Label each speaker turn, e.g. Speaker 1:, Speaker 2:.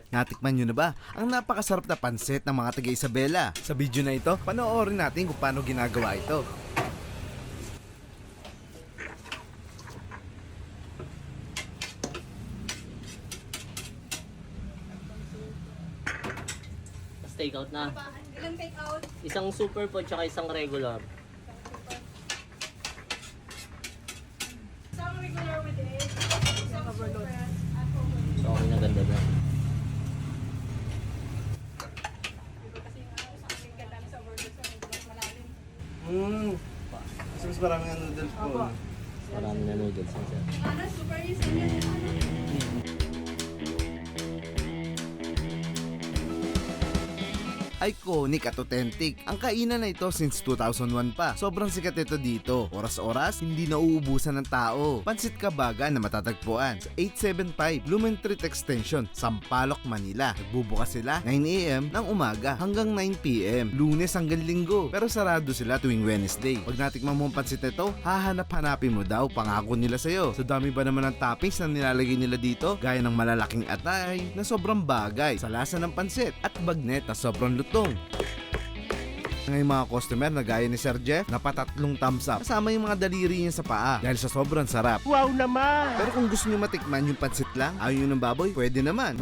Speaker 1: Natikman nyo na ba ang napakasarap na pansit ng mga taga Isabela? Sa video na ito, panoorin natin kung paano ginagawa ito.
Speaker 2: Tapos take out na.
Speaker 3: Ilang take out?
Speaker 2: Isang super po tsaka isang regular.
Speaker 3: Isang regular with it. Isang super.
Speaker 2: So okay na, ganda na.
Speaker 3: Diba kasi yung sa akin ganda sa burger so medyo mas malalim.
Speaker 1: Kasi mas maraming noodles po.
Speaker 2: Marami na noodles yan, sir.
Speaker 3: Ano, super is yan.
Speaker 1: Iconic at authentic. Ang kainan na ito since 2001 pa. Sobrang sikat ito dito. Oras-oras, hindi nauubusan ng tao. Pansit Kabaga na matatagpuan sa 875 Lumen Street Extension, Sampaloc, Manila. Nagbubukas sila 9 AM ng umaga hanggang 9 PM, Lunes hanggang Linggo. Pero sarado sila tuwing Wednesday. Pag natikman mo ang pansit ito, hahanap-hanapin mo daw, pangako nila sa'yo. Sa dami ba naman ng toppings na nilalagay nila dito, gaya ng malalaking atay na sobrang bagay sa lasa ng pansit at bagnet na sobrang lutong. Ngayon mga customer na gaya ni Sir Jeff, napatatlong thumbs up kasama yung mga daliri niya sa paa dahil sa sobrang sarap.
Speaker 4: Wow naman!
Speaker 1: Pero kung gusto niyo matikman yung pansit lang, ayaw nyo ng baboy, pwede naman.